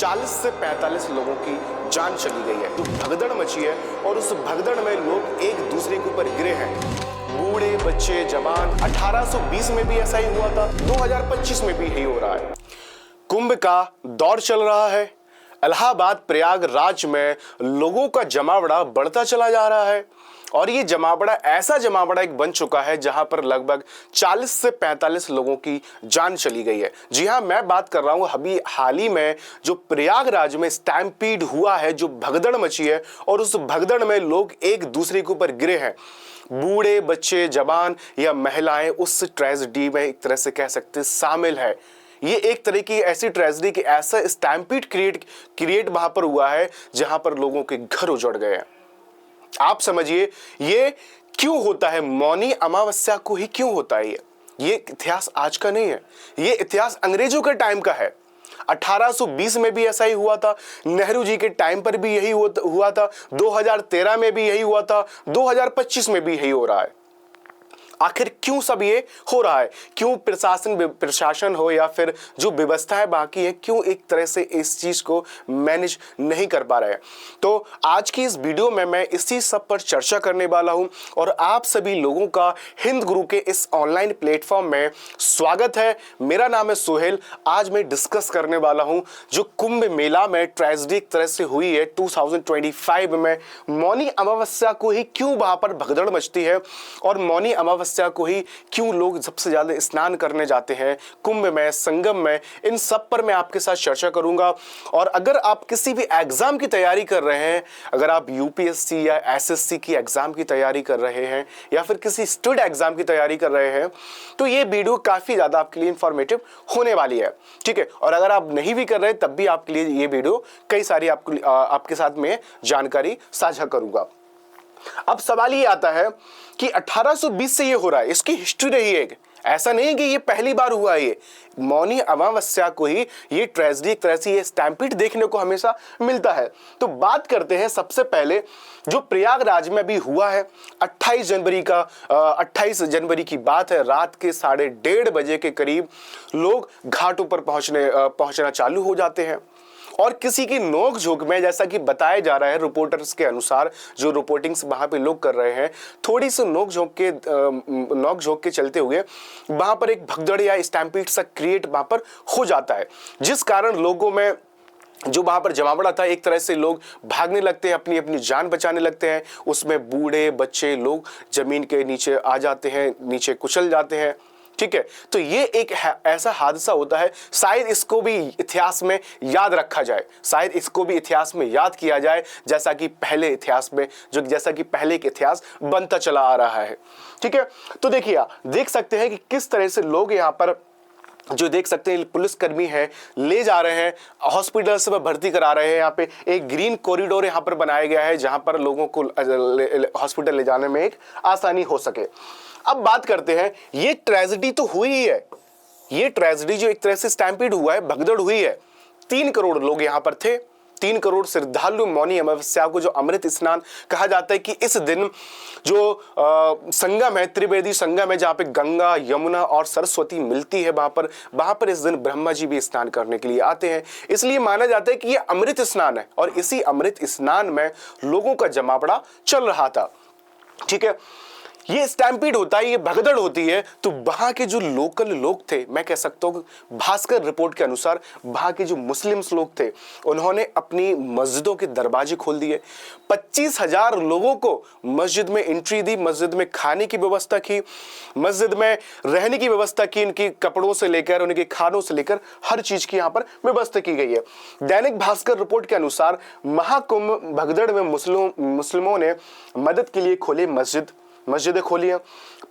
40 से 45 लोगों की जान चली गई है। तो भगदड़ मची है और उस भगदड़ में लोग एक दूसरे के ऊपर गिरे हैं, बूढ़े बच्चे जवान। 1820 में भी ऐसा ही हुआ था, 2025 में भी यही हो रहा है। कुंभ का दौर चल रहा है। इलाहाबाद प्रयागराज में लोगों का जमावड़ा बढ़ता चला जा रहा है और ये जमावड़ा ऐसा जमावड़ा एक बन चुका है जहां पर लगभग 40 से 45 लोगों की जान चली गई है। जी हां, मैं बात कर रहा हूं अभी हाल ही में जो प्रयागराज में स्टैम्पीड हुआ है, जो भगदड़ मची है और उस भगदड़ में लोग एक दूसरे के ऊपर गिरे हैं, बूढ़े बच्चे जवान या महिलाएं उस ट्रेजेडी में एक तरह से कह सकते हैं शामिल है। ये एक तरह की ऐसी ट्रेजेडी कि ऐसा स्टैम्पीड क्रिएट वहां पर हुआ है जहां पर लोगों के घर उजड़ गए हैं। आप समझिए ये क्यों होता है, मौनी अमावस्या को ही क्यों होता है। ये इतिहास आज का नहीं है, ये इतिहास अंग्रेजों के टाइम का है। 1820 में भी ऐसा ही हुआ था, नेहरू जी के टाइम पर भी यही हुआ था, 2013 में भी यही हुआ था, 2025 में भी यही हो रहा है। आखिर क्यों सब ये हो रहा है, क्यों प्रशासन हो या फिर जो व्यवस्था है बाकी है, क्यों एक तरह से इस चीज को मैनेज नहीं कर पा रहे हैं। तो आज की इस वीडियो में मैं इसी सब पर चर्चा करने वाला हूं और आप सभी लोगों का हिंद गुरु के इस ऑनलाइन प्लेटफॉर्म में स्वागत है। मेरा नाम है सोहेल। आज मैं डिस्कस करने वाला हूं जो कुंभ मेला में ट्रेजेडी एक तरह से हुई है 2025 में, मौनी अमावस्या को ही क्यों वहां पर भगदड़ मचती है और मौनी अमावस्या को ही क्यों लोग सबसे ज्यादा स्नान करने जाते हैं कुंभ में, संगम में, इन सब पर मैं आपके साथ चर्चा करूंगा। और अगर आप किसी भी एग्जाम की तैयारी कर रहे हैं, अगर आप यूपीएससी या एसएससी की एग्जाम की तैयारी कर रहे हैं या फिर किसी स्टूड एग्जाम की तैयारी कर रहे हैं, तो ये वीडियो काफी ज्यादा आपके लिए इंफॉर्मेटिव होने वाली है, ठीक है। और अगर आप नहीं भी कर रहे तब भी आपके लिए ये वीडियो कई सारी आपके साथ में जानकारी साझा करूंगा। अब सवाल ये आता है कि 1820 से ये हो रहा है, इसकी हिस्ट्री रही है, ऐसा नहीं है कि ये पहली बार हुआ है। ये मौनी अमावस्या को ही ये ट्रेजेडी एक तरह से ये स्टैम्पीड देखने को हमेशा मिलता है। तो बात करते हैं सबसे पहले जो प्रयागराज में भी हुआ है 28 जनवरी की बात है। रात के 1:30 बजे के करीब लोग घाटों पर पहुंचना चालू हो जाते हैं और किसी की नोक झोंक में, जैसा कि बताया जा रहा है रिपोर्टर्स के अनुसार, जो रिपोर्टिंग्स वहां पे लोग कर रहे हैं, थोड़ी सी नोक झोंक के चलते हुए वहां पर एक भगदड़ या स्टैम्पीड सा क्रिएट वहां पर हो जाता है, जिस कारण लोगों में जो वहां पर जमावड़ा था एक तरह से लोग भागने लगते हैं, अपनी अपनी जान बचाने लगते हैं। उसमें बूढ़े बच्चे लोग जमीन के नीचे आ जाते हैं, नीचे कुचल जाते हैं, ठीक है। तो ये एक ऐसा हादसा होता है, शायद इसको भी इतिहास में याद रखा जाए, शायद इसको भी इतिहास में याद किया जाए, जैसा कि पहले इतिहास में जैसा कि पहले एक इतिहास बनता चला आ रहा है, ठीक है। तो देखिए, देख सकते हैं कि किस तरह से लोग यहाँ पर जो देख सकते हैं पुलिसकर्मी है ले जा रहे हैं, हॉस्पिटल्स में भर्ती करा रहे हैं। यहाँ पे एक ग्रीन कॉरिडोर यहाँ पर बनाया गया है जहां पर लोगों को हॉस्पिटल ले जाने में एक आसानी हो सके। अब बात करते हैं, ये ट्रेजेडी तो हुई ही है, ये ट्रेजेडी जो एक तरह से स्टैम्पीड हुआ है, भगदड़ हुई है। 3 करोड़ लोग यहाँ पर थे, 3 करोड़ श्रद्धालु मौनी अमावस्या को, जो अमृत स्नान कहा जाता है कि इस दिन जो संगम है, त्रिवेदी संगम है, जहाँ पे गंगा यमुना और सरस्वती मिलती है, वहां पर इस दिन ब्रह्मा जी भी स्नान करने के लिए आते हैं। इसलिए माना जाता है कि ये अमृत स्नान है और इसी अमृत स्नान में लोगों का जमावड़ा चल रहा था, ठीक है। ये स्टैम्पीड होता है, ये भगदड़ होती है। तो वहां के जो लोकल लोग थे, मैं कह सकता हूं भास्कर रिपोर्ट के अनुसार वहां के जो मुस्लिम्स लोग थे, उन्होंने अपनी मस्जिदों के दरवाजे खोल दिए। 25,000 लोगों को मस्जिद में एंट्री दी, मस्जिद में खाने की व्यवस्था की, मस्जिद में रहने की व्यवस्था की, इनके कपड़ों से लेकर उनके खानों से लेकर हर चीज की यहाँ पर व्यवस्था की गई है। दैनिक भास्कर रिपोर्ट के अनुसार महाकुंभ भगदड़ में मुस्लिमों ने मदद के लिए खोले मस्जिदें खोली हैं।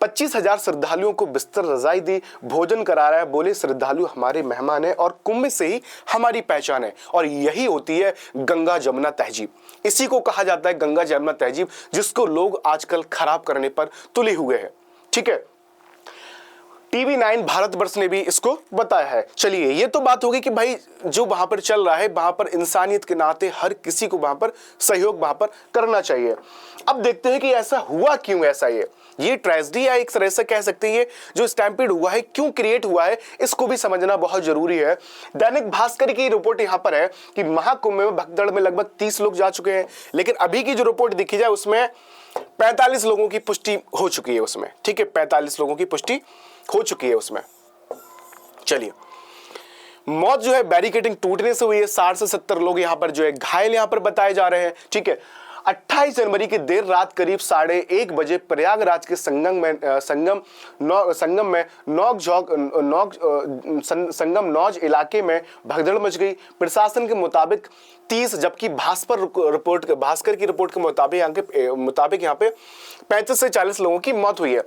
25,000 श्रद्धालुओं को बिस्तर रजाई दी, भोजन करा रहा है। बोले श्रद्धालु हमारे मेहमान हैं और कुंभ से ही हमारी पहचान है। और यही होती है गंगा जमुना तहजीब, इसी को कहा जाता है गंगा जमुना तहजीब, जिसको लोग आजकल खराब करने पर तुले हुए हैं, ठीक है। TV9 भारतवर्ष ने भी इसको बताया है। चलिए, ये तो बात होगी कि भाई जो वहां पर चल रहा है, वहां पर इंसानियत के नाते हर किसी को वहां पर सहयोग वहां पर करना चाहिए। अब देखते हैं कि ऐसा हुआ क्यों, ऐसा ये ये ट्रेजेडी या एक तरह से कह सकते हैं ये जो स्टैम्पीड हुआ है क्यों क्रिएट हुआ है, इसको भी समझना बहुत जरूरी है। दैनिक भास्कर की रिपोर्ट यहां पर है कि महाकुंभ में भगदड़ में लगभग 30 लोग जा चुके हैं, लेकिन अभी की जो रिपोर्ट देखी जाए उसमें 45 लोगों की पुष्टि हो चुकी है उसमें, ठीक है, 45 लोगों की पुष्टि हो चुकी है उसमें। चलिए, मौत जो है बैरिकेडिंग टूटने से हुई है, 60 से 70 लोग यहां पर जो है घायल यहां पर बताए जा रहे हैं, ठीक है। 28 जनवरी की देर रात करीब 1:30 बजे प्रयागराज के संगम नौज इलाके में भगदड़ मच गई। प्रशासन के मुताबिक 30, जबकि भास्कर की रिपोर्ट के मुताबिक यहाँ पे 35 से 40 लोगों की मौत हुई है।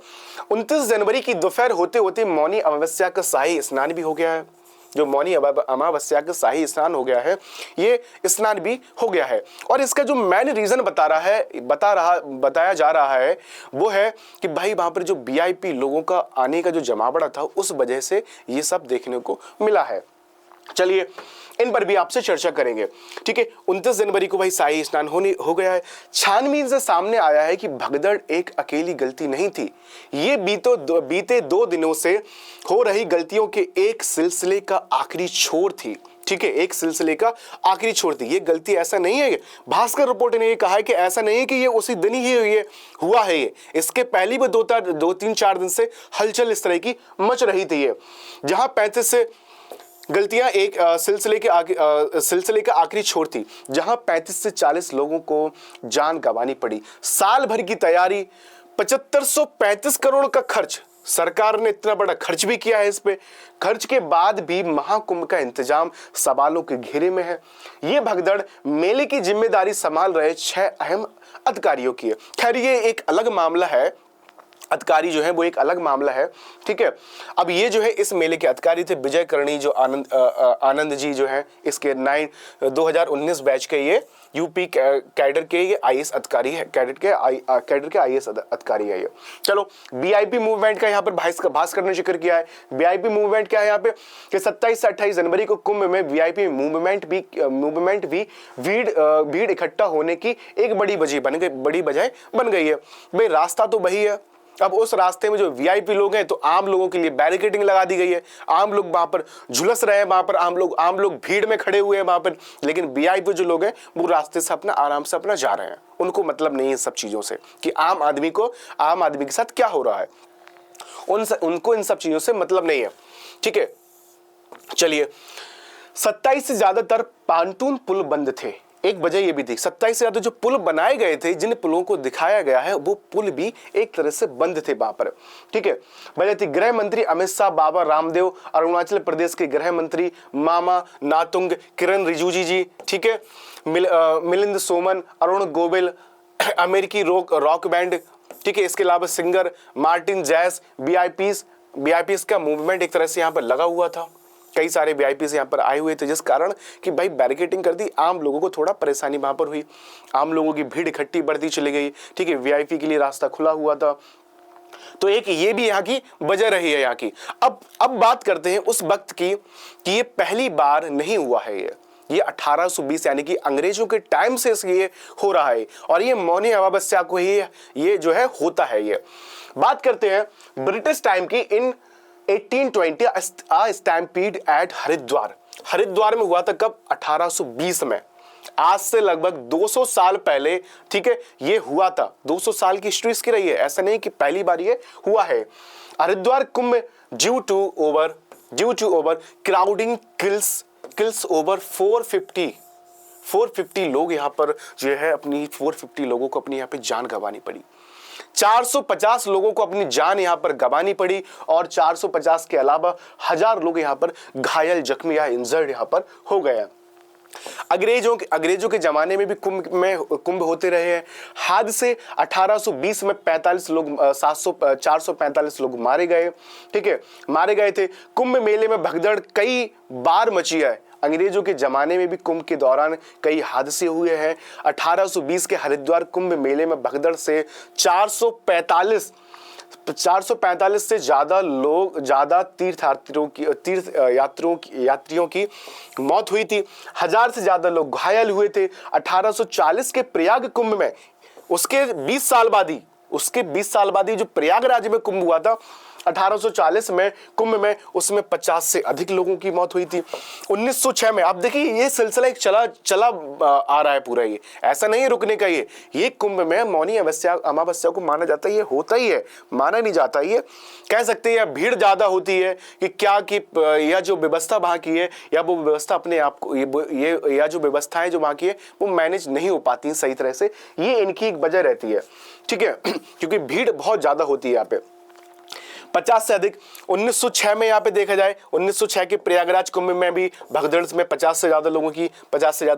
29 जनवरी की दोपहर होते होते मौनी अमावस्या का शाही स्नान भी हो गया है। जो मौनी अमावस्या का शाही स्नान हो गया है, ये स्नान भी हो गया है। और इसका जो मेन रीजन बताया जा रहा है वो है कि भाई वहां पर जो वीआईपी लोगों का आने का जो जमावड़ा था, उस वजह से ये सब देखने को मिला है। चलिए, इन पर भी आपसे चर्चा करेंगे, ठीक है। 29 जनवरी को भाई शाही स्नान हो गया है। छानबीन से सामने आया है कि भगदड़ एक अकेली गलती नहीं थी, ये बीते 2 दिनों से हो रही गलतियों के एक सिलसिले का आखिरी छोर थी, ठीक है, एक सिलसिले का आखिरी छोर थी। ये गलती ऐसा नहीं है, भास्कर रिपोर्ट ने ये कहा है कि ऐसा नहीं है कि ये उसी दिन ही ये हुआ है, ये इसके पहले भी 2-3-4 दिन से हलचल इस तरह की मच रही थी। ये जहां 35 से गलतियां एक सिलसिले का आखिरी छोर थी, जहां 35 से 40 लोगों को जान गंवानी पड़ी। साल भर की तैयारी, 7535 करोड़ का खर्च, सरकार ने इतना बड़ा खर्च भी किया है इस पे, खर्च के बाद भी महाकुंभ का इंतजाम सवालों के घेरे में है। ये भगदड़ मेले की जिम्मेदारी संभाल रहे 6 अहम अधिकारियों की है। खैर ये एक अलग मामला है, अधिकारी जो है वो एक अलग मामला है, ठीक है। अब ये जो है इस मेले के अधिकारी थे विजय करणी, जो आनंद जी जो है इसके 2019 बैच के ये यूपी कैडर के ये आईएएस अधिकारी है, कैडर के आईएएस अधिकारी है ये। चलो, वीआईपी मूवमेंट का यहाँ पर भास्कर ने जिक्र किया है। वीआईपी मूवमेंट क्या है यहाँ पे कि 27 से 28 जनवरी को कुंभ में वीआईपी मूवमेंट भी भीड़ इकट्ठा होने की एक बड़ी वजह बन गई है। भाई रास्ता तो वही है, अब उस रास्ते में जो वीआईपी लोग हैं तो आम लोगों के लिए बैरिकेडिंग लगा दी गई है, आम लोग वहां पर झुलस रहे हैं, वहां पर आम लोग भीड़ में खड़े हुए हैं वहां पर, लेकिन वीआईपी जो लोग हैं वो रास्ते से आराम से जा रहे हैं। उनको मतलब नहीं है सब चीजों से कि आम आदमी के साथ क्या हो रहा है, उनको इन सब चीजों से मतलब नहीं है, ठीक है। चलिए, 27 से ज्यादातर पांटून पुल बंद थे। एक वजह ये भी थी, 27 से ज्यादा जो पुल बनाए गए थे, जिन पुलों को दिखाया गया है, वो पुल भी एक तरह से बंद थे वहां पर, ठीक है। वजह थी गृह मंत्री अमित शाह, बाबा रामदेव, अरुणाचल प्रदेश के गृह मंत्री मामा नातुंग, किरण रिजिजू जी, ठीक है, मिलिंद सोमन, अरुण गोविल, अमेरिकी रॉक बैंड, ठीक है, इसके अलावा सिंगर मार्टिन जैस, वीआईपीज का मूवमेंट एक तरह से यहाँ पर लगा हुआ था। कई सारे वीआईपीज यहाँ पर आए हुए थे, जिस कारण कि भाई बैरिकेडिंग कर दी, आम लोगों को थोड़ा परेशानी वहां पर हुई, आम लोगों की भीड़ इकट्ठी बढ़ती चली गई, ठीक है। वीआईपी के लिए रास्ता खुला हुआ था, तो एक ये भी यहाँ की वजह रही है यहाँ की। अब बात करते हैं उस वक्त की कि ये पहली बार नहीं हुआ है, ये 1820 यानी कि अंग्रेजों के टाइम से ये हो रहा है, और ये मौनी अमावस्या को ही ये जो है होता है। ये बात करते हैं ब्रिटिश टाइम की। इन 1820 स्टैम्पीड एट हरिद्वार में हुआ था। कब? 1820 में, आज से लगभग 200 साल पहले, ठीक है, ये हुआ था। 200 साल की हिस्ट्री इसकी रही है, ऐसा नहीं कि पहली बार ये हुआ है। Haridwar Kumbh due to over crowding kills over 450 लोग यहाँ पर जो है 450 लोगों को अपनी यहाँ पे जान गंवानी पड़ी। 450 लोगों को अपनी जान यहां पर गंवानी पड़ी, और 450 के अलावा 1000 लोग यहां पर घायल, जख्मी या इंजर्ड यहां पर हो गए। अंग्रेजों के जमाने में भी कुंभ होते रहे हैं। हादसे 1820 में 445 लोग मारे गए, ठीक है, मारे गए थे। कुंभ मेले में भगदड़ कई बार मची है। अंग्रेजों के जमाने में भी कुंभ के दौरान कई हादसे हुए हैं। 1820 के हरिद्वार कुंभ मेले में भगदड़ से 445 से ज्यादा यात्रियों की मौत हुई थी। 1000 से ज्यादा लोग घायल हुए थे। 1840 के प्रयाग कुंभ में उसके 20 साल बाद ही उसके 20 साल बाद ये जो प्रयागराज में कुंभ हुआ था 1840 में कुंभ में, उसमें 50 से अधिक लोगों की मौत हुई थी। 1906 में, आप देखिए ये सिलसिला एक चला आ रहा है पूरा, ये ऐसा नहीं रुकने का। ये कुंभ में मौनी अमावस्या को माना जाता है, ये होता ही है, माना नहीं जाता। ये कह सकते हैं भीड़ ज्यादा होती है कि क्या कि यह जो व्यवस्था वहां की है, या वो व्यवस्था अपने आप को ये या जो व्यवस्थाएं जो वहां की है वो मैनेज नहीं हो पाती सही तरह से, ये इनकी एक वजह रहती है, ठीक है। क्योंकि भीड़ बहुत ज्यादा होती है यहाँ पे, 50 से अधिक। 1906 में यहाँ पे देखा जाए, 1906 के प्रयागराज कुंभ में भी भगदड़ में 50 से ज्यादा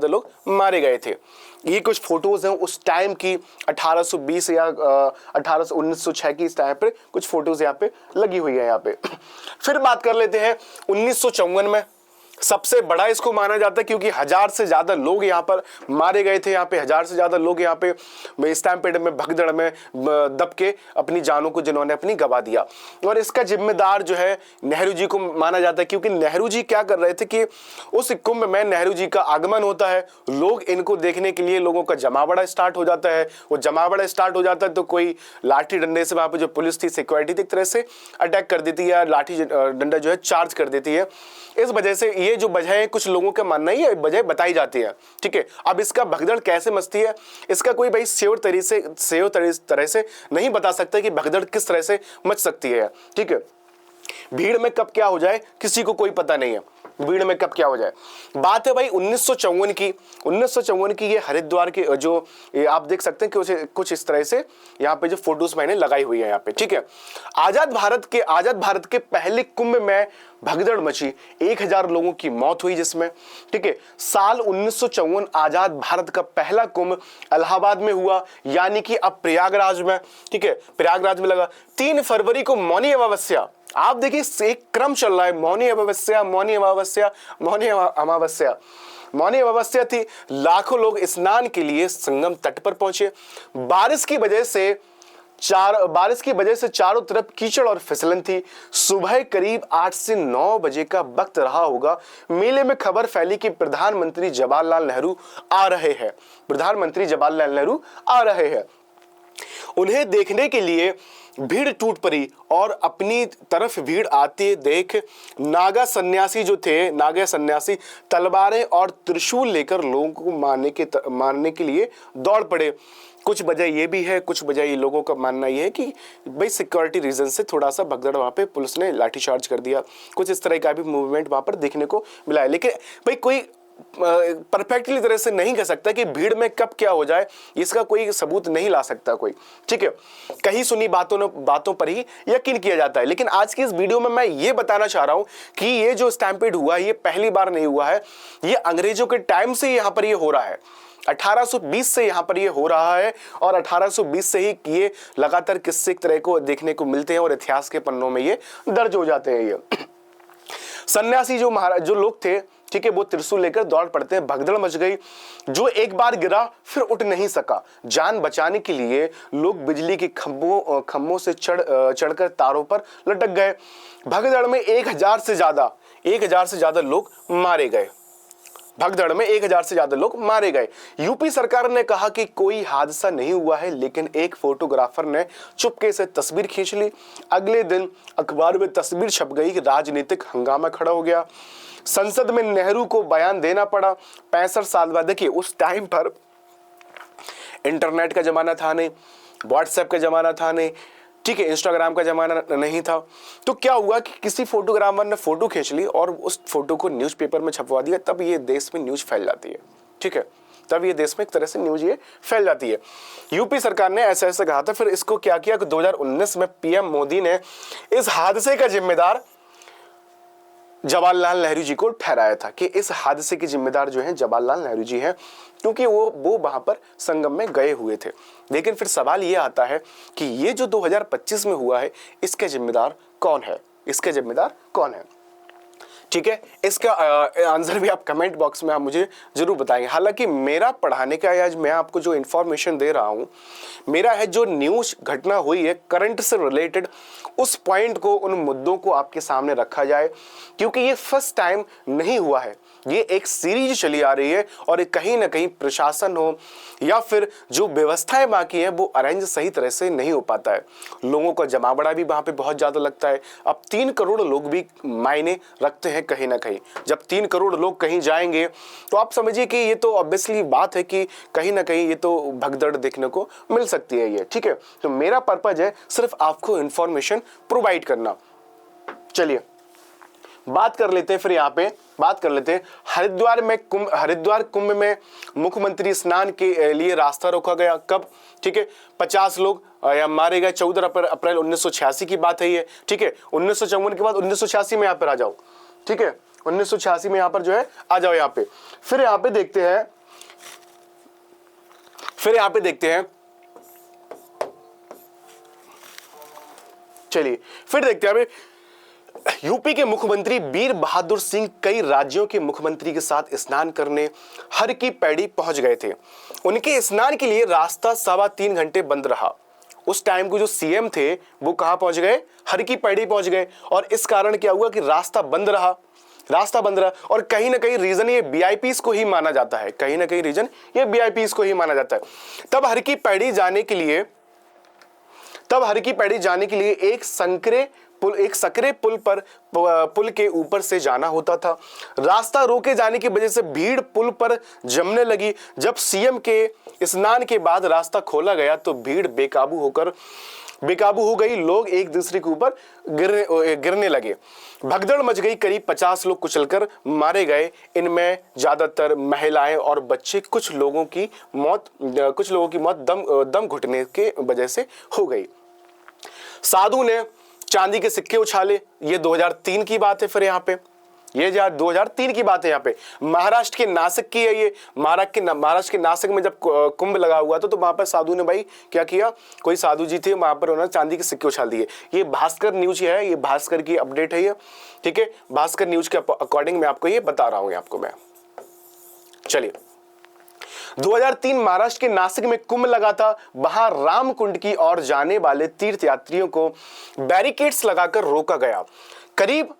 लोग मारे गए थे। ये कुछ फोटोज हैं उस टाइम की, 1820 या 1906 की इस टाइम पे कुछ फोटोज यहाँ पे लगी हुई है यहाँ पे। फिर बात कर लेते हैं 1954 में, सबसे बड़ा इसको माना जाता है क्योंकि 1000 से ज्यादा लोग यहाँ पर मारे गए थे। यहाँ पे 1000 से ज्यादा लोग यहाँ पे स्टैम्पेड में, भगदड़ में दब के अपनी जानों को जिन्होंने अपनी गवा दिया। और इसका जिम्मेदार जो है नेहरू जी को माना जाता है, क्योंकि नेहरू जी क्या कर रहे थे कि उस कुंभ में नेहरू जी का आगमन होता है, लोग इनको देखने के लिए लोगों का जमावड़ा स्टार्ट हो जाता है। वो जमावड़ा स्टार्ट हो जाता है तो कोई लाठी डंडे से वहां पर जो पुलिस थी, सिक्योरिटी थी, एक तरह से अटैक कर देती है, लाठी डंडा जो है चार्ज कर देती है। इस वजह से ये जो वजह है, कुछ लोगों का मानना ही है, वजह बताई जाती है, ठीक है। अब इसका भगदड़ कैसे मचती है, इसका कोई भाई श्योर तरह से नहीं बता सकता कि भगदड़ किस तरह से मच सकती है, ठीक है। भीड़ में कब क्या हो जाए किसी को कोई पता नहीं है, भीड़ में कब क्या हो जाए। बात है भाई 1954 की ये हरिद्वार के जो आप देख सकते हैं कि कुछ इस तरह से यहाँ पे जो फोटोज मैंने लगाई हुई है यहाँ पे, ठीक है। आजाद भारत के पहले कुंभ में भगदड़ मची, 1000 लोगों की मौत हुई जिसमें, ठीक है। साल 1954 आजाद भारत का पहला कुंभ इलाहाबाद में हुआ, यानी कि अब प्रयागराज में, ठीक है, प्रयागराज में लगा। 3 फरवरी को मौनी अमावस्या, आप देखिए एक क्रम चल रहा है, मौनी अमावस्या थी। लाखों लोग स्नान के लिए संगम तट पर पहुंचे। बारिश की वजह से चारों तरफ कीचड़ और फिसलन थी। सुबह करीब 8 से 9 बजे का वक्त रहा होगा। मेले में खबर फैली कि प्रधानमंत्री जवाहरलाल नेहरू आ रहे हैं। उन्हें देखने के लिए भीड़ टूट पड़ी और अपनी तरफ भीड़ आते देख नागा सन्यासी तलवारें और त्रिशूल लेकर लोगों को मारने के लिए दौड़ पड़े। कुछ वजह ये भी है, कुछ वजह ये लोगों का मानना ये है कि भाई सिक्योरिटी रीजन से थोड़ा सा भगदड़ वहां पे पुलिस ने लाठीचार्ज कर दिया। कुछ इस तरह का भी मूवमेंट वहां पर देखने को मिला है। लेकिन भाई कोई परफेक्टली तरह से नहीं कह सकता कि भीड़ में कब क्या हो जाए, इसका कोई सबूत नहीं ला सकता कोई, ठीक है। कहीं सुनी बातों पर ही यकीन किया जाता है। लेकिन आज की इस वीडियो में मैं ये बताना चाह रहा हूं कि ये जो स्टैम्पेड हुआ है ये पहली बार नहीं हुआ है, ये अंग्रेजों के टाइम से यहां पर ये हो रहा है। 1820 से यहां पर ये हो रहा है और 1820 से ही ये लगातार किस्से एक तरह को देखने को मिलते हैं और इतिहास के पन्नों में ये दर्ज हो जाते हैं। ये सन्यासी जो लोग थे, ठीक है, वो त्रिशूल लेकर दौड़ पड़ते हैं। भगदड़ मच गई। जो एक बार गिरा फिर उठ नहीं सका। जान बचाने के लिए लोग बिजली के खंभों से चढ़कर तारों पर लटक गए। भगदड़ में 1000 से ज्यादा लोग मारे गए। यूपी सरकार ने कहा कि कोई हादसा नहीं हुआ है, लेकिन एक फोटोग्राफर ने चुपके से तस्वीर खींच ली। अगले दिन अखबार में तस्वीर छप गई कि राजनीतिक हंगामा खड़ा हो गया। संसद में नेहरू को बयान देना पड़ा। 65 साल बाद, देखिए उस टाइम पर इंटरनेट का जमाना था नहीं, व्हाट्सएप का जमाना था नहीं, ठीक है, इंस्टाग्राम का जमाना नहीं था। तो क्या हुआ कि किसी फोटोग्राफर ने फोटो खींच ली और उस फोटो को न्यूज़पेपर में छपवा दिया। तब ये देश में न्यूज़ फैल जाती है, ठीक है, तब ये देश में एक तरह से न्यूज़ ये फैल जाती है। यूपी सरकार ने ऐसे कहा था। फिर इसको क्या किया कि 2019 में पीएम मोदी ने इस हादसे का जिम्मेदार जवाहरलाल नेहरू जी को ठहराया था कि इस हादसे के जिम्मेदार जो हैं जवाहरलाल नेहरू जी हैं, क्योंकि वो वहां पर संगम में गए हुए थे। लेकिन फिर सवाल ये आता है कि ये जो 2025 में हुआ है इसके जिम्मेदार कौन है, ठीक है। इसका आंसर भी आप कमेंट बॉक्स में आप मुझे जरूर बताएंगे। हालांकि मेरा पढ़ाने का या मैं आपको जो इन्फॉर्मेशन दे रहा हूं, मेरा है जो न्यूज़ घटना हुई है करंट से रिलेटेड, उस पॉइंट को, उन मुद्दों को आपके सामने रखा जाए, क्योंकि ये फर्स्ट टाइम नहीं हुआ है। ये एक सीरीज चली आ रही है और कहीं ना कहीं प्रशासन हो या फिर जो व्यवस्थाएं बाकी है वो अरेंज सही तरह से नहीं हो पाता है। लोगों का जमावड़ा भी वहां पे बहुत ज्यादा लगता है। अब 3 करोड़ लोग भी मायने रखते हैं कहीं ना कहीं। जब 3 करोड़ लोग कहीं जाएंगे तो आप समझिए कि ये तो ऑब्वियसली बात है कि कहीं ना कहीं ये तो भगदड़ देखने को मिल सकती है ये, ठीक है। तो मेरा पर्पज है सिर्फ आपको इंफॉर्मेशन प्रोवाइड करना। चलिए बात कर लेते हैं, फिर यहाँ पे बात कर लेते हैं हरिद्वार कुंभ में मुख्यमंत्री स्नान के लिए रास्ता रोका गया। कब? ठीक है, 50 लोग मारे गए। 14 अप्रैल 1986 की बात है ये, ठीक है। 1954 के बाद 1986 में यहाँ पर आ जाओ, ठीक है। 1986 में यहाँ पर जो है आ जाओ यहाँ पे। फिर यहाँ पे देखते हैं, चलिए फिर देखते हैं यूपी के मुख्यमंत्री वीर बहादुर सिंह कई राज्यों के मुख्यमंत्री के साथ स्नान करने हर की पैड़ी पहुंच गए थे। उनके स्नान के लिए रास्ता 3.25 घंटे बंद रहा। उस टाइम को जो सीएम थे वो कहां पहुंच गए? हर की पैड़ी पहुंच गए। और इस कारण क्या हुआ कि रास्ता बंद रहा और कहीं ना कहीं रीजन ये वीआईपीस को ही माना जाता है, तब हर की पैड़ी जाने के लिए एक सकरे पुल के ऊपर से जाना होता था। रास्ता रोके जाने की वजह से भीड़ पुल पर जमने लगी। जब सीएम के स्नान के बाद रास्ता खोला गया तो भीड़ बेकाबू हो गई। लोग एक दूसरे के ऊपर गिरने लगे। भगदड़ मच गई। करीब 50 लोग कुचलकर मारे गए। इनमें ज्यादातर महिलाएं और बच्चे। कुछ लोगों की मौत दम घुटने के वजह से हो गई। साधु ने चांदी के सिक्के उछाले। ये 2003 की बात है। फिर यहाँ पे ये 2003 की बात है। यहाँ पे महाराष्ट्र के नासिक की है ये। महाराष्ट्र के नासिक में जब कुंभ लगा हुआ था तो वहां पर साधु ने भाई क्या किया, कोई साधु जी थे वहां पर, उन्होंने चांदी के सिक्के उछाल दिए। ये भास्कर न्यूज है, ये भास्कर की अपडेट है ये, ठीक है। भास्कर न्यूज के अकॉर्डिंग मैं आपको ये बता रहा हूं आपको मैं। चलिए 2003 महाराष्ट्र के नासिक में कुंभ लगा था। वहां रामकुंड की ओर जाने वाले तीर्थयात्रियों को बैरिकेड्स लगाकर रोका गया। करीब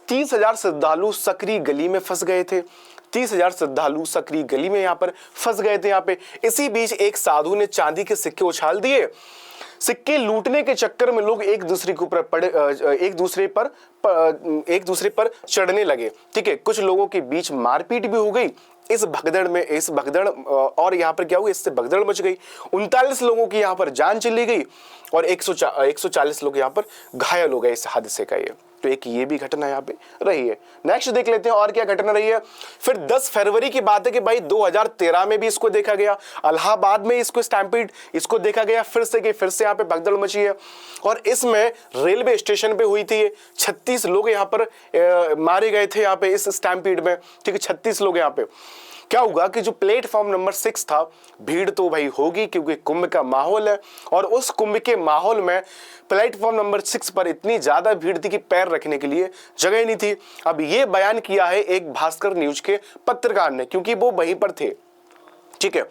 30,000 श्रद्धालु सकरी गली में फंस गए थे। 30,000 श्रद्धालु सकरी गली में यहाँ पर फंस गए थे। यहाँ पे इसी बीच एक साधु ने चांदी के सिक्के उछाल दिए। सिक्के लूटने के चक्कर में लोग एक दूसरे पर चढ़ने लगे, ठीक है। कुछ लोगों के बीच मारपीट भी हो गई। इस भगदड़ और यहाँ पर क्या हुआ, इससे भगदड़ मच गई। 39 लोगों की यहाँ पर जान चली गई और 140 लोग यहाँ पर घायल हो गए इस हादसे का। तो एक ये भी घटना यहाँ पे रही है। नेक्स्ट देख लेते हैं और क्या घटना रही है। फिर 10 फरवरी की बात है कि भाई 2013 में भी इसको देखा गया। इलाहाबाद में इसको स्टैम्पीड इसको देखा गया फिर से यहाँ पे भगदड़ मची है। और इसमें रेलवे स्टेशन पे हुई थी। 36 लोग यहाँ पर मारे गए थे यहाँ पे इस स्टैम्पीड में, ठीक है। 36 लोग यहाँ पे। क्या हुआ कि जो प्लेटफॉर्म नंबर 6 था, भीड़ तो भाई होगी क्योंकि कुंभ का माहौल है। और उस कुंभ के माहौल में प्लेटफॉर्म नंबर 6 पर इतनी ज्यादा भीड़ थी कि पैर रखने के लिए जगह नहीं थी। अब ये बयान किया है एक भास्कर न्यूज के पत्रकार ने, क्योंकि वो वहीं पर थे, ठीक है।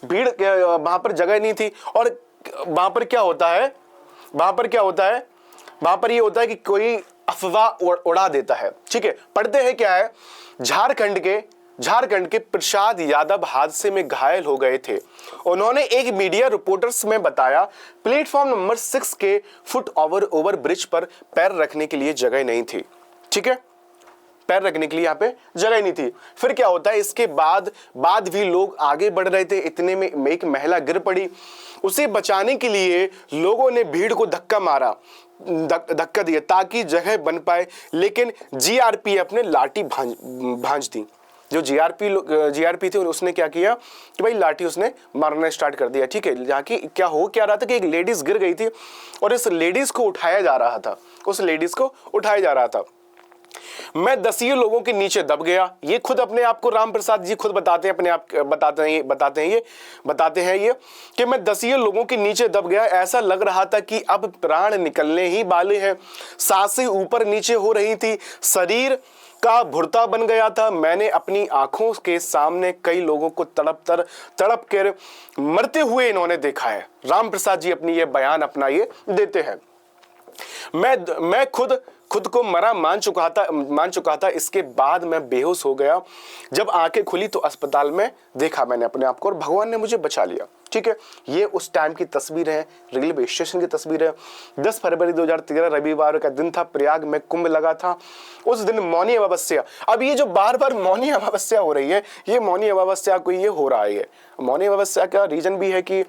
भीड़ वहां पर जगह नहीं थी। और वहां पर क्या होता है, वहां पर ये होता है कि कोई अफवाह उड़ा देता है, ठीक है। पढ़ते हैं क्या है, झारखंड के प्रसाद यादव हादसे में घायल हो गए थे। उन्होंने एक मीडिया रिपोर्टर्स में बताया प्लेटफॉर्म नंबर 6 के फुट ओवर ब्रिज पर पैर रखने के लिए जगह नहीं थी, ठीक है। पैर रखने के लिए यहाँ पे जगह नहीं थी। फिर क्या होता है, इसके बाद भी लोग आगे बढ़ रहे थे। इतने में एक महिला गिर पड़ी। उसे बचाने के लिए लोगों ने भीड़ को धक्का दिया ताकि जगह बन पाए, लेकिन जीआरपीएफ ने लाठी भांज दी। जो जीआरपी थे उसने क्या किया कि भाई लाठी उसने मारना स्टार्ट कर दिया, ठीक है। जहाँ की क्या रहा था कि एक लेडीज गिर गई थी और इस लेडीज को उठाया जा रहा था। मैं 10 लोगों के नीचे दब गया। ये खुद अपने आप को राम प्रसाद जी खुद बताते हैं ये कि मैं 10 लोगों के नीचे दब गया। ऐसा लग रहा था कि अब प्राण निकलने ही वाले हैं। सांसें ऊपर नीचे हो रही थी, शरीर का भुरता बन गया था। मैंने अपनी आंखों के सामने कई लोगों को तड़प कर मरते हुए इन्होंने देखा है। राम प्रसाद जी अपनी ये बयान अपना ये देते हैं। मैं खुद खुद को मरा मान चुका था। इसके बाद मैं बेहोश हो गया। जब आंखें खुली तो अस्पताल में देखा मैंने अपने आप को और भगवान ने मुझे बचा लिया। ठीक है, ये उस टाइम की तस्वीर है, रेलवे स्टेशन की तस्वीर है। 10 फरवरी 2013 रविवार का दिन था, प्रयाग में कुंभ लगा था। उस दिन मौनी अमावस्या, अब ये जो बार बार मौनी अमावस्या हो रही है, ये मौनी अमावस्या को ये हो रहा है। मौनी अमावस्या का रीजन भी है कि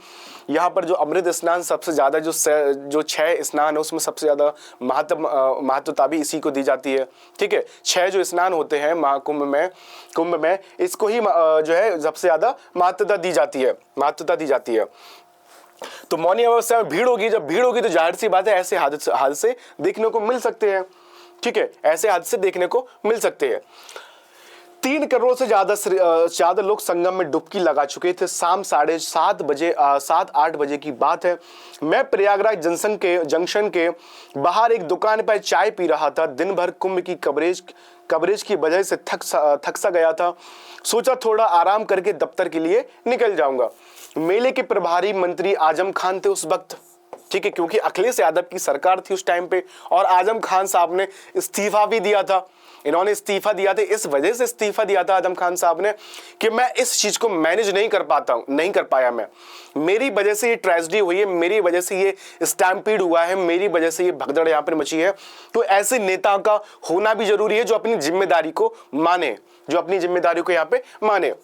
यहाँ पर जो अमृत स्नान सबसे ज्यादा जो 6 स्नान है उसमें सबसे ज्यादा महत्वता भी इसी को दी जाती है। ठीक है, 6 जो स्नान होते हैं महाकुंभ में इसको ही जो है सबसे ज्यादा महत्वता दी जाती है। तो मौनी अमावस्या में भीड़ होगी, जब भीड़ होगी तो जाहिर सी बात है ऐसे हादसे देखने को मिल सकते हैं। ठीक है, ऐसे हादसे देखने को मिल सकते हैं। 3 करोड़ से ज्यादा लोग संगम में डुबकी लगा चुके थे। शाम 7:30 बजे की बात है। मैं प्रयागराज जंक्शन के बाहर एक दुकान पर चाय पी रहा था। दिन भर कुंभ की कवरेज की वजह से थक सा गया था। सोचा थोड़ा आराम करके दफ्तर के लिए निकल जाऊंगा। मेले के प्रभारी मंत्री आजम खान थे उस वक्त। ठीक है, क्योंकि अखिलेश यादव की सरकार थी उस टाइम पे और आजम खान साहब ने इस्तीफा भी दिया था। इन्होंने इस्तीफा दिया था, इस वजह से इस्तीफा दिया था आजम खान साहब ने कि मैं इस चीज को मैनेज नहीं कर पाया। मेरी वजह से ये ट्रेजेडी हुई है, मेरी वजह से ये स्टैम्पीड हुआ है, मेरी वजह से ये भगदड़ यहाँ पर मची है। तो ऐसे नेता का होना भी जरूरी है जो अपनी जिम्मेदारी को यहाँ पे माने।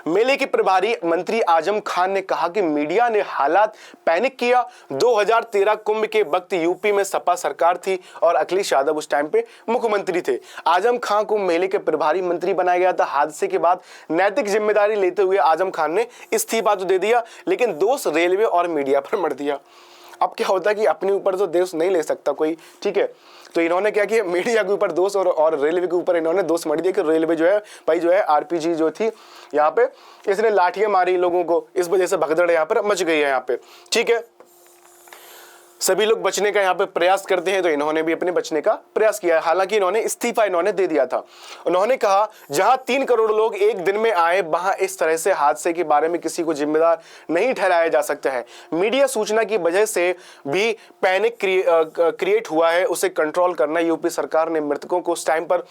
मेले के प्रभारी मंत्री आजम खान ने कहा कि मीडिया ने हालात पैनिक किया। 2013 कुंभ के वक्त यूपी में सपा सरकार थी और अखिलेश यादव उस टाइम पे मुख्यमंत्री थे। आजम खान को मेले के प्रभारी मंत्री बनाया गया था। हादसे के बाद नैतिक जिम्मेदारी लेते हुए आजम खान ने इस्तीफा तो दे दिया, लेकिन दोष रेलवे और मीडिया पर मढ़ दिया। अब क्या होता है कि अपने ऊपर तो दोष नहीं ले सकता कोई। ठीक है, तो इन्होंने क्या किया, मीडिया के ऊपर दोष और रेलवे के ऊपर इन्होंने दोष मढ़ दिया कि रेलवे जो है आरपीजी जो थी यहाँ पे इसने लाठियां मारी लोगों को, इस वजह से भगदड़ यहाँ पर मच गई है यहाँ पे। ठीक है, सभी लोग बचने का यहाँ पे प्रयास करते हैं, तो इन्होंने भी अपने बचने का प्रयास किया है। हालांकि इन्होंने इस्तीफा दे दिया था। उन्होंने कहा जहां 3 करोड़ लोग एक दिन में आए, वहां इस तरह से हादसे के बारे में किसी को जिम्मेदार नहीं ठहराया जा सकता है। मीडिया सूचना की वजह से भी पैनिक क्रिएट हुआ है, उसे कंट्रोल करना। यूपी सरकार ने मृतकों को उस टाइम पर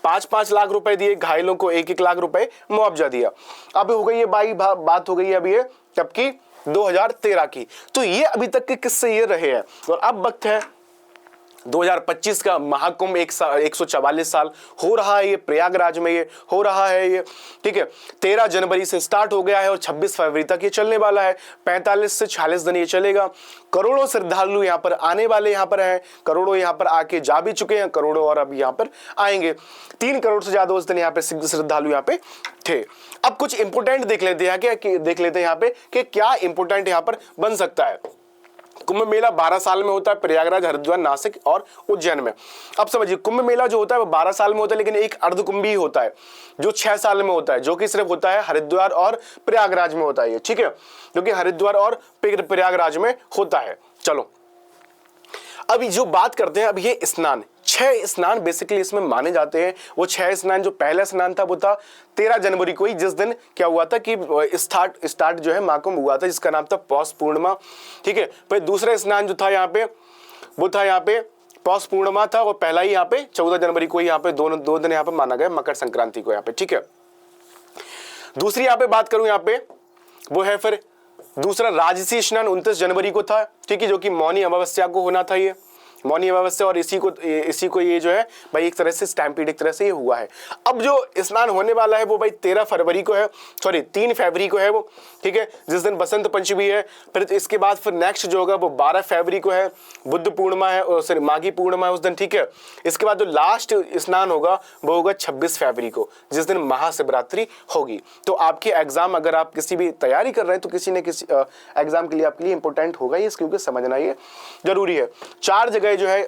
5-5 लाख रुपए दिए, घायलों को 1-1 लाख रुपए मुआवजा दिया। अब हो गई है बात हो गई है अभी ये तब की 2013 की। तो ये अभी तक के किस्से ये रहे हैं और अब वक्त है 2025 का। महाकुंभ 144 साल हो रहा है, ये प्रयागराज में ये हो रहा है ये। ठीक है, 13 जनवरी से स्टार्ट हो गया है और 26 फरवरी तक ये चलने वाला है। 45 से 46 दिन ये चलेगा। करोड़ों श्रद्धालु यहाँ पर आने वाले यहाँ पर हैं, करोड़ों यहाँ पर आके जा भी चुके हैं, करोड़ों और अभी यहाँ पर आएंगे। 3 करोड़ से ज्यादा उस दिन यहाँ पे श्रद्धालु यहाँ पे थे। अब कुछ इंपोर्टेंट देख लेते हैं यहाँ पे कि क्या इंपोर्टेंट यहाँ पर बन सकता है। कुंभ मेला 12 साल में होता है, प्रयागराज, हरिद्वार, नासिक और उज्जैन में। अब समझिए, कुंभ मेला जो होता है वो 12 साल में होता है, लेकिन एक अर्धकुंभी होता है जो 6 साल में होता है, जो कि सिर्फ होता है हरिद्वार और प्रयागराज में होता है ये। ठीक है, जो कि हरिद्वार और प्रयागराज में होता है। चलो अभी जो बात करते हैं, अब ये स्नान 6 स्नान बेसिकली इसमें माने जाते हैं। वो 6 स्नान, जो पहला स्नान था वो था 13 जनवरी को ही, जिस दिन क्या हुआ था कि स्टार्ट जो है महाकुंभ हुआ था, जिसका नाम था पौष पूर्णिमा। ठीक है, फिर दूसरा स्नान जो था यहाँ पे वो था यहाँ पे पौष पूर्णिमा था, और पहला ही यहाँ पे 14 जनवरी को ही यहाँ पे दो दिन यहाँ पे माना गया, मकर संक्रांति को यहाँ पे। ठीक है, दूसरी यहाँ पे बात करूं यहाँ पे वो है फिर दूसरा राजसी स्नान 29 जनवरी को था। ठीक है, जो कि मौनी अमावस्या को होना था ये मौनी अमावस्या, और इसी को ये जो है भाई एक तरह से स्टैम्पीड एक तरह से ये हुआ है। अब जो स्नान होने वाला है वो भाई 3 फरवरी को है वो। ठीक है, जिस दिन बसंत पंचमी है। फिर इसके बाद फिर नेक्स्ट जो होगा वो 12 फरवरी को है, बुद्ध पूर्णिमा है और सॉरी माघी पूर्णिमा है उस दिन। ठीक है, इसके बाद जो लास्ट स्नान होगा वो होगा 26 फरवरी को, जिस दिन महाशिवरात्रि होगी। तो आपके एग्जाम, अगर आप किसी भी तैयारी कर रहे हैं तो किसी न किसी एग्जाम के लिए आपके लिए इंपॉर्टेंट होगा ये, क्योंकि समझना ये जरूरी है। 4 जगह जो है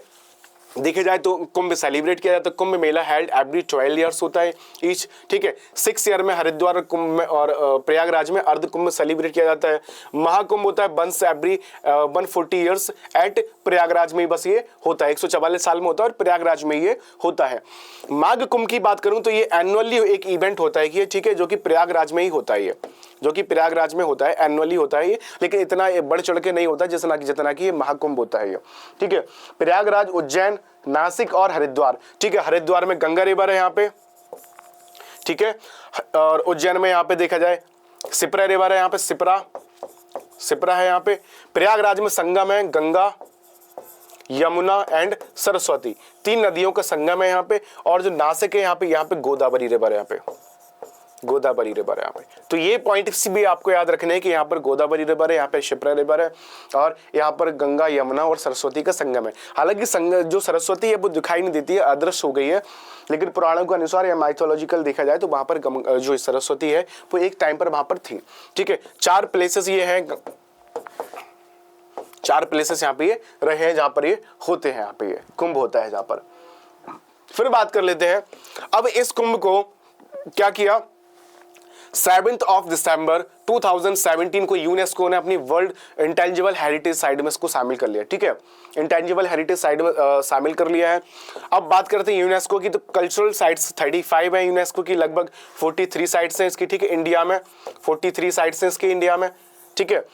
देखे जाए तो कुंभ सेलिब्रेट किया जाता है। Kumbh Mela held every 12 years होता है ईच। ठीक है, 6 ईयर में हरिद्वार कुंभ में और प्रयागराज में अर्ध कुंभ सेलिब्रेट किया जाता है। महाकुंभ होता है once every 140 years at Prayagraj में, बस ये होता है 144 साल में होता है और प्रयागराज में ये होता है। माघ कुंभ की बात करूं तो ये एनुअली एक इवेंट होता है कि ठीक है, जो कि प्रयागराज में ही होता है ये। जो कि प्रयागराज में होता है, एनुअली होता है ये, लेकिन इतना बढ़ चढ़ के नहीं होता जितना कि ये महाकुंभ होता है ये। ठीक है, प्रयागराज, उज्जैन, नासिक और हरिद्वार। ठीक है, हरिद्वार में गंगा रिवर है यहाँ पे, ठीक है, और उज्जैन में यहाँ पे देखा जाए सिप्रा रिवर है, यहाँ पे सिप्रा है यहाँ पे। प्रयागराज में संगम है गंगा, यमुना एंड सरस्वती, 3 नदियों का संगम है यहाँ पे। और जो नासिक है यहाँ पे गोदावरी रिवर है, यहाँ पे गोदावरी रिवर है यहाँ पे। तो ये पॉइंट भी आपको याद रखने हैं कि यहाँ पर गोदावरी रिवर है, यहाँ पे शिप्रा रिवर है, और यहाँ पर गंगा, यमुना और सरस्वती का संगम है। हालांकि जो सरस्वती है वो दिखाई नहीं देती है, अदृश्य हो गई है, लेकिन पुराणों के अनुसार या माइथोलॉजिकल देखा जाए तो वहां पर जो सरस्वती है वो एक टाइम पर वहां पर थी। ठीक है, 4 प्लेसेस ये हैं, 4 प्लेसेस यहाँ पे ये रहे हैं जहां पर ये होते हैं, यहाँ पे ये कुंभ होता है जहां पर। फिर बात कर लेते हैं अब इस कुंभ को क्या किया। 7 दिसंबर 2017 को यूनेस्को ने अपनी वर्ल्ड इंटेंजिबल हेरिटेज साइट में इसको शामिल कर लिया। ठीक है, इंटेंजिबल हेरिटेज साइट में शामिल कर लिया है। अब बात करते हैं यूनेस्को की, तो कल्चरल साइट्स 35 है यूनेस्को की, लगभग 43 साइट्स हैं इसकी। ठीक है, इंडिया में 43 साइट्स हैं इसकी इंडिया में। ठीक है,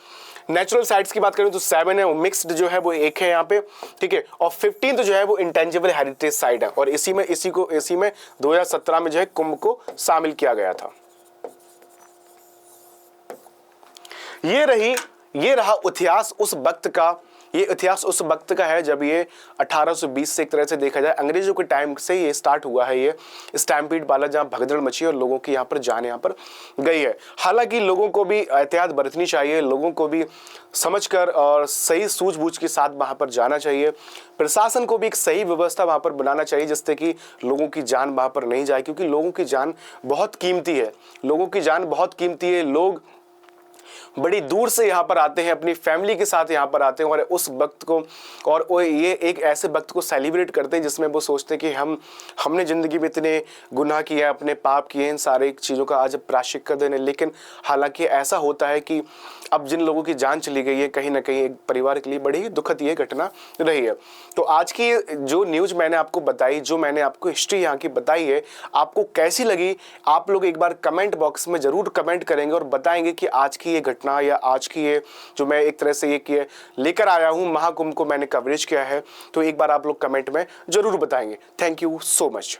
नेचुरल साइट्स की बात करें तो 7 है, वो मिक्स्ड जो है वो 1 है यहाँ पे। ठीक है, और 15 जो है वो इंटेंजिबल हेरिटेज साइट है, और इसी में 2017 में जो है कुंभ को शामिल किया गया था। ये रहा इतिहास उस वक्त का। ये इतिहास उस वक्त का है जब ये 1820 से एक तरह से देखा जाए अंग्रेजों के टाइम से ये स्टार्ट हुआ है, ये स्टैम्पीड वाला, जहां भगदड़ मची और लोगों की यहाँ पर जान यहाँ पर गई है। हालांकि लोगों को भी एहतियात बरतनी चाहिए, लोगों को भी समझकर और सही सूझबूझ के साथ वहां पर जाना चाहिए। प्रशासन को भी एक सही व्यवस्था वहां पर बनाना चाहिए जिससे कि लोगों की जान वहां पर नहीं जाए, क्योंकि लोगों की जान बहुत कीमती है, लोगों की जान बहुत कीमती है। लोग बड़ी दूर से यहाँ पर आते हैं, अपनी फैमिली के साथ यहाँ पर आते हैं, और उस वक्त को, और वो ये एक ऐसे वक्त को सेलिब्रेट करते हैं जिसमें वो सोचते हैं कि हमने ज़िंदगी में इतने गुनाह किए हैं, अपने पाप किए हैं, इन सारे चीज़ों का आज प्रायश्चित कर देने। लेकिन हालांकि ऐसा होता है कि अब जिन लोगों की जान चली गई है, कहीं ना कहीं एक परिवार के लिए बड़ी ही दुखद ये घटना रही है। तो आज की जो न्यूज़ मैंने आपको बताई, जो मैंने आपको हिस्ट्री यहाँ की बताई है, आपको कैसी लगी? आप लोग एक बार कमेंट बॉक्स में ज़रूर कमेंट करेंगे और बताएंगे कि आज की ये घटना या आज की ये जो मैं एक तरह से ये लेकर आया हूँ, महाकुंभ को मैंने कवरेज किया है, तो एक बार आप लोग कमेंट में ज़रूर बताएंगे। Thank you so much.